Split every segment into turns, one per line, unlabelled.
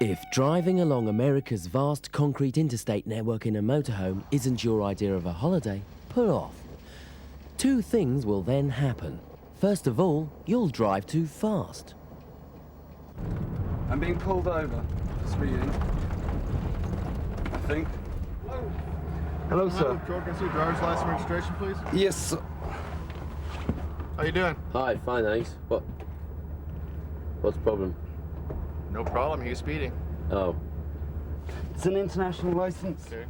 If driving along America's vast concrete interstate network in a motorhome isn't your idea of a holiday, pull off. Two things will then happen. First of all, you'll drive too fast.
I'm being pulled over for speeding, I think. Hello, sir.
George, can I see your driver's license registration, please?
Yes, sir.
How you doing?
Hi, fine, thanks. What's the problem?
No problem. You're speeding.
Oh.
It's an international license.
Okay.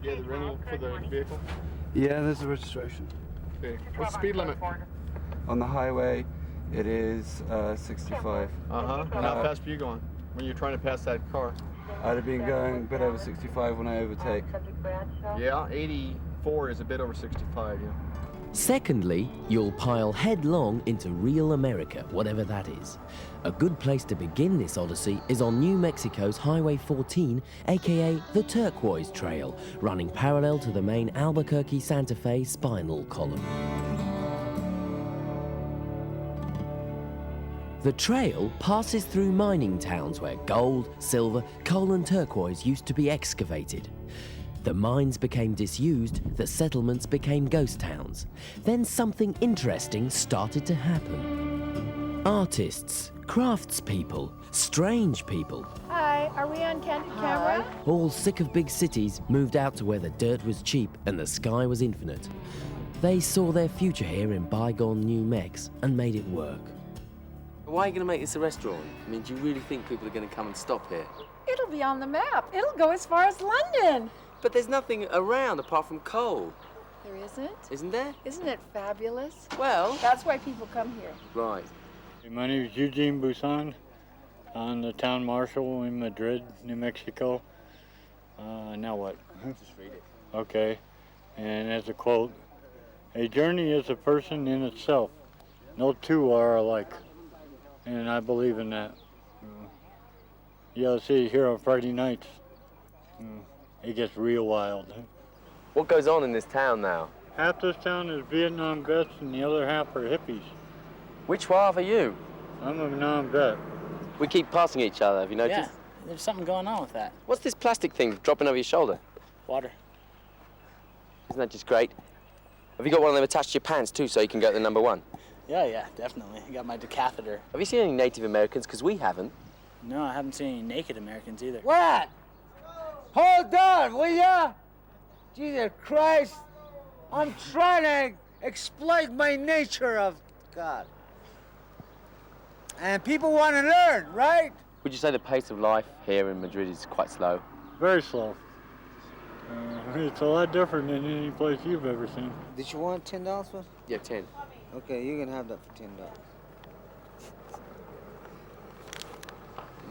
Yeah, the rental for the vehicle.
Yeah, there's a registration.
Okay. What's the speed limit?
On the highway, it is 65.
And how fast are you going when you're trying to pass that car?
I'd have been going a bit over 65 when I overtake.
Yeah, 84 is a bit over 65, yeah.
Secondly, you'll pile headlong into real America, whatever that is. A good place to begin this odyssey is on New Mexico's Highway 14, aka the Turquoise Trail, running parallel to the main Albuquerque-Santa Fe spinal column. The trail passes through mining towns where gold, silver, coal and turquoise used to be excavated. The mines became disused, the settlements became ghost towns. Then something interesting started to happen. Artists, craftspeople, strange people,
Hi, are we on camera?
all sick of big cities, moved out to where the dirt was cheap and the sky was infinite. They saw their future here in bygone New Mex and made it work.
Why are you going to make this a restaurant? I mean, do you really think people are going to come and stop here?
It'll be on the map. It'll go as far as London.
But there's nothing around apart from coal.
There isn't?
Isn't there?
Isn't it fabulous?
Well...
That's why people come here.
Right.
My name is Eugene Busan. I'm the town marshal in Madrid, New Mexico. Now what?
Just read it.
Okay. And as a quote, a journey is a person in itself. No two are alike. And I believe in that. You'll see here on Friday nights. It gets real wild.
What goes on in this town now?
Half this town is Vietnam vets and the other half are hippies.
Which half are you?
I'm a non-vet.
We keep passing each other, have you noticed?
Yeah, there's something going on with that.
What's this plastic thing dropping over your shoulder?
Water.
Isn't that just great? Have you got one of them attached to your pants too so you can go to the number one?
Yeah, definitely. I got my decatheter.
Have you seen any Native Americans? Because we haven't.
No, I haven't seen any naked Americans either.
What? Hold on, will ya? Jesus Christ. I'm trying to explain my nature of God. And people want to learn, right?
Would you say the pace of life here in Madrid is quite slow?
Very slow. It's a lot different than any place you've ever seen.
Did you want $10 for?
Yeah, 10.
Okay, you can have that for $10.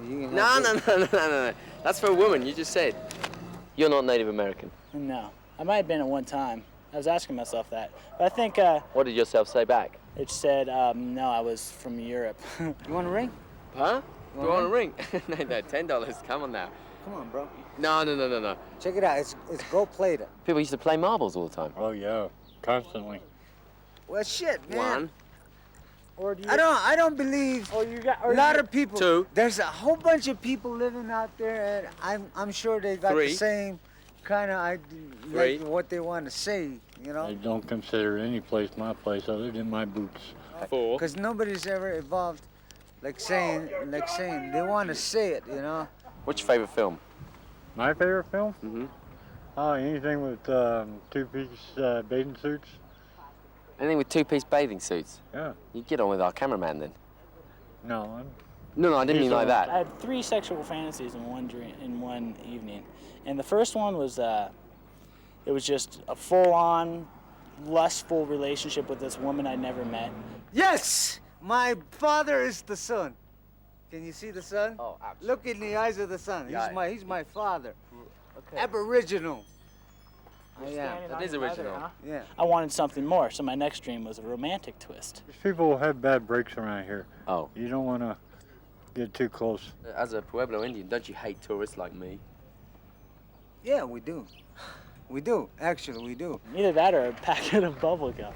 You can have
No. That's for a woman, you just said. You're not Native American.
No. I might have been at one time. I was asking myself that. But I think
What did yourself say back?
it said, no, I was from Europe.
You want a ring?
Huh?
You
Do you want a ring? No, $10. Come on now.
Come on, bro.
No.
Check it out. It's gold-plated.
People used to play marbles all the time.
Oh yeah, constantly.
Well, shit, man.
One.
Or do you...
I don't believe
Or you got...
a lot of people.
Two.
There's a whole bunch of people living out there, and I'm sure they got
Three.
the same kind of idea,
Three.
like what they want to say, you know?
I don't consider any place my place other than my boots.
4.
Because nobody's ever evolved, like saying they want to say it, you know?
What's your favorite film?
My favorite film?
Mm-hmm.
Oh, anything with two-piece bathing suits.
Anything with 2-piece bathing suits?
Yeah.
You get on with our cameraman then.
No,
No, I didn't mean like
I
that.
had 3 sexual fantasies in one evening. And the first one was, it was just a full-on, lustful relationship with this woman I'd never met.
Yes! My father is the sun. Can you see the sun?
Oh, ouch.
Look in the eyes of the sun.
Yeah.
He's my father.
Okay.
Aboriginal. I am.
That is original.
Yeah.
I wanted something more, so my next dream was a romantic twist.
There's people who have bad breaks around here.
Oh.
You don't want to get too close.
As a Pueblo Indian, don't you hate tourists like me?
Yeah, we do. We do. Actually, we do.
Either that or a packet of bubble gum.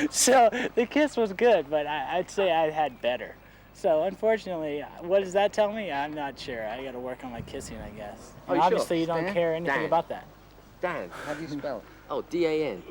So the kiss was good, but I'd say I had better. So unfortunately, what does that tell me? I'm not sure. I got to work on my kissing, I guess.
Oh,
And
you
obviously,
sure?
you don't
Dan?
care anything
Dan.
about that.
Dan.
How do you spell it?
Oh, D-A-N.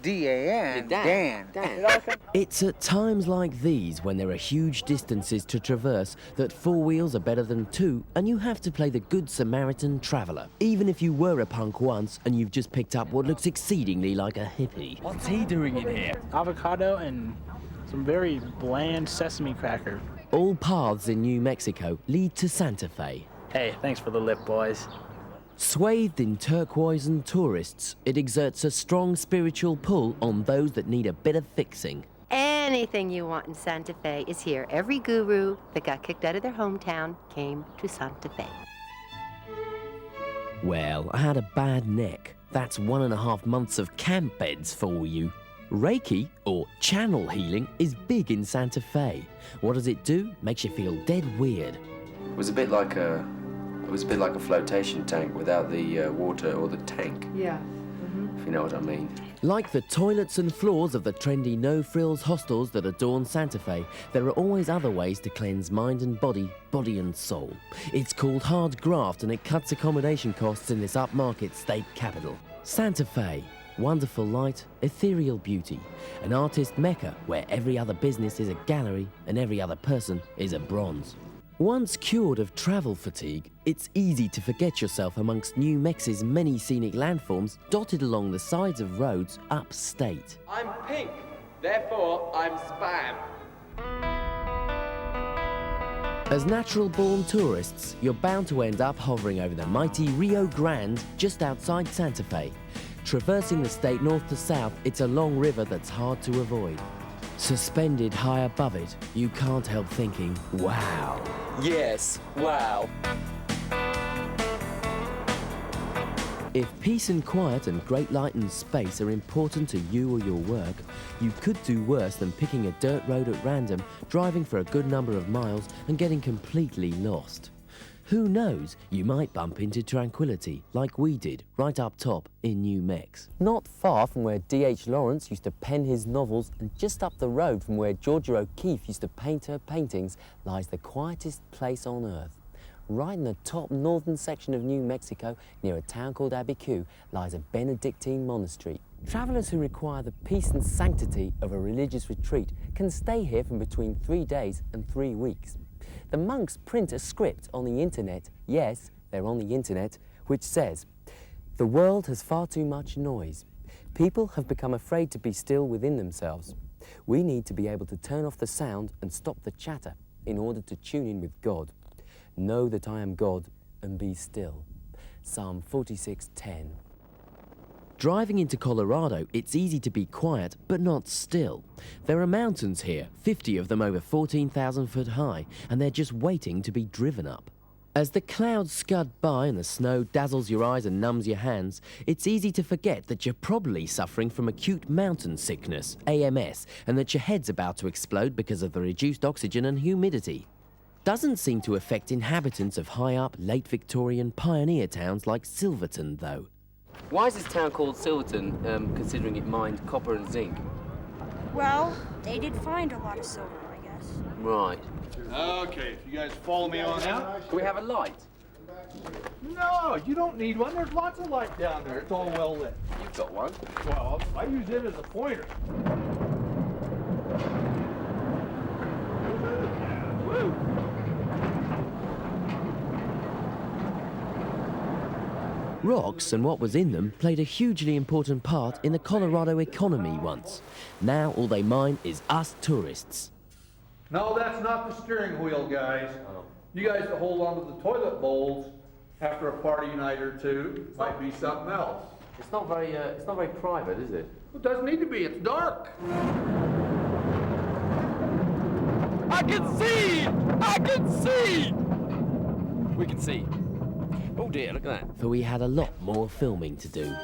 D-A-N.
Dan. Dan.
It's at times like these, when there are huge distances to traverse, that four wheels are better than two, and you have to play the Good Samaritan traveller. Even if you were a punk once and you've just picked up what looks exceedingly like a hippie.
What's he doing in here?
Avocado and some very bland sesame cracker.
All paths in New Mexico lead to Santa Fe.
Hey, thanks for the lip, boys.
Swathed in turquoise and tourists, it exerts a strong spiritual pull on those that need a bit of fixing.
Anything you want in Santa Fe is here. Every guru that got kicked out of their hometown came to Santa Fe.
Well, I had a bad neck. That's 1.5 months of camp beds for you. Reiki, or channel healing, is big in Santa Fe. What does it do? Makes you feel dead weird.
It was a bit like a flotation tank without the water or the tank.
Yeah.
If you know what I mean.
Like the toilets and floors of the trendy no-frills hostels that adorn Santa Fe, there are always other ways to cleanse mind and body, body and soul. It's called hard graft, and it cuts accommodation costs in this upmarket state capital. Santa Fe. Wonderful light, ethereal beauty, an artist mecca where every other business is a gallery and every other person is a bronze. Once cured of travel fatigue, it's easy to forget yourself amongst New Mex's many scenic landforms dotted along the sides of roads upstate.
I'm pink, therefore I'm spam.
As natural-born tourists, you're bound to end up hovering over the mighty Rio Grande just outside Santa Fe. Traversing the state north to south, it's a long river that's hard to avoid. Suspended high above it, you can't help thinking, wow.
Yes, wow.
If peace and quiet and great light and space are important to you or your work, you could do worse than picking a dirt road at random, driving for a good number of miles and getting completely lost. Who knows, you might bump into tranquility, like we did, right up top in New Mex. Not far from where D.H. Lawrence used to pen his novels, and just up the road from where Georgia O'Keeffe used to paint her paintings, lies the quietest place on earth. Right in the top northern section of New Mexico, near a town called Abiquiu, lies a Benedictine monastery. Travelers who require the peace and sanctity of a religious retreat can stay here from between 3 days and 3 weeks. The monks print a script on the internet, yes, they're on the internet, which says, "The world has far too much noise. People have become afraid to be still within themselves. We need to be able to turn off the sound and stop the chatter in order to tune in with God. Know that I am God and be still." Psalm 46:10. Driving into Colorado, it's easy to be quiet, but not still. There are mountains here, 50 of them over 14,000 foot high, and they're just waiting to be driven up. As the clouds scud by and the snow dazzles your eyes and numbs your hands, it's easy to forget that you're probably suffering from acute mountain sickness, AMS, and that your head's about to explode because of the reduced oxygen and humidity. Doesn't seem to affect inhabitants of high-up, late Victorian pioneer towns like Silverton, though.
Why is this town called Silverton, considering it mined copper and zinc?
Well, they did find a lot of silver, I guess.
Right.
Okay, if you guys follow me on out.
Can we have a light?
No, you don't need one. There's lots of light down there. It's all well lit.
You've got one.
Well, I use it as a pointer. Woo!
Rocks and what was in them played a hugely important part in the Colorado economy once. Now all they mine is us tourists.
No, that's not the steering wheel, guys. You guys that hold on to the toilet bowls after a party night or two might be something else.
It's not very private, is it?
It doesn't need to be. It's dark.
I can see! I can see!
We can see. Oh dear, look at that.
For we had a lot more filming to do.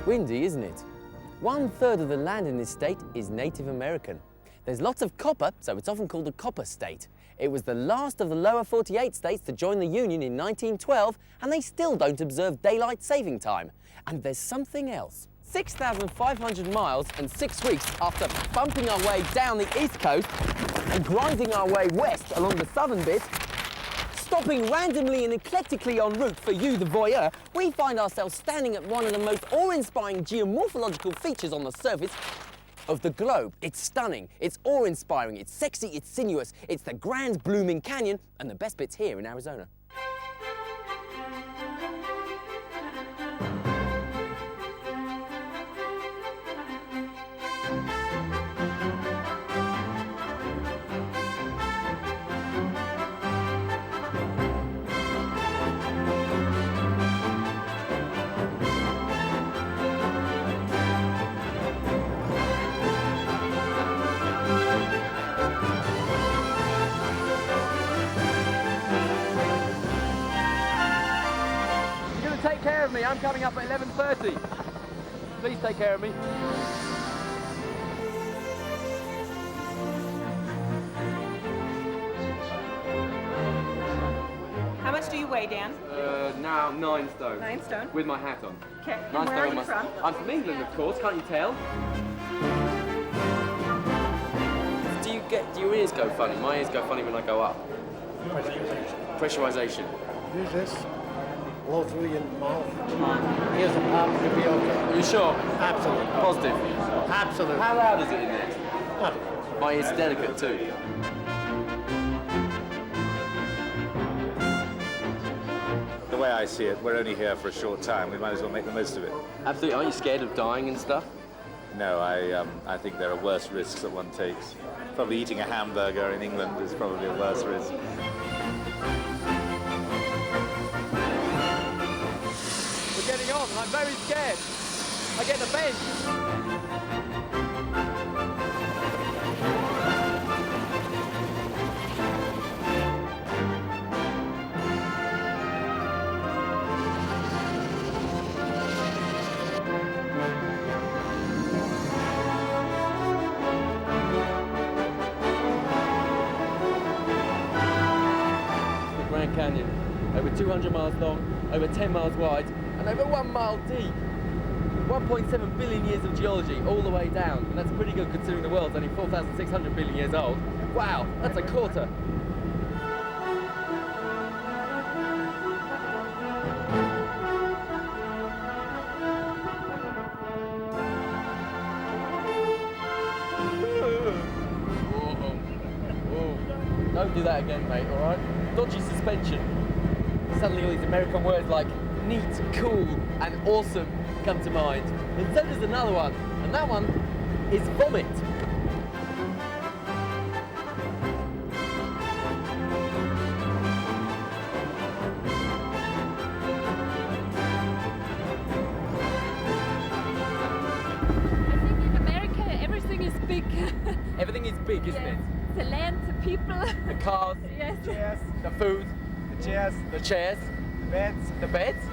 Windy, isn't it? 1/3 of the land in this state is Native American. There's lots of copper, so it's often called a copper state. It was the last of the lower 48 states to join the Union in 1912, and they still don't observe daylight saving time. And there's something else. 6,500 miles and 6 weeks after bumping our way down the east coast and grinding our way west along the southern bit, stopping randomly and eclectically en route for you, the voyeur, we find ourselves standing at one of the most awe-inspiring geomorphological features on the surface of the globe. It's stunning, it's awe-inspiring, it's sexy, it's sinuous, it's the Grand Blooming Canyon, and the best bit's here in Arizona.
Take care of me. I'm coming up at 11:30. Please take care of me.
How much do you weigh, Dan?
Now 9 stone.
9 stone.
With my hat on.
Okay.
9
And where are
stone
you from?
I'm from England, of course. Can't you tell? Do your ears go funny? My ears go funny when I go up. Pressurization.
Use this. Blow through your mouth. Come on. Here's the pump. You'll be okay.
Are you sure?
Absolutely.
Positive.
Absolutely.
How loud is it in there? My ears are delicate too.
The way I see it, we're only here for a short time. We might as well make the most of it.
Absolutely. Aren't you scared of dying and stuff?
No, I think there are worse risks that one takes. Probably eating a hamburger in England is probably a worse risk.
We're getting on, and I'm very scared. I get the bend. The Grand Canyon, over 200 miles long, over 10 miles wide, and over 1 mile deep. 1.7 billion years of geology all the way down, and that's pretty good considering the world's only 4,600 billion years old. Wow, that's a quarter. Don't do that again, mate, all right? Dodgy suspension. Suddenly all these American words like neat, cool, and awesome come to mind. And so does another one, and that one is vomit.
I think in America everything is big.
Everything is big, isn't it?
The land, the people.
The cars,
Yes.
the food,
The chairs.
the chairs,
The beds.
the beds.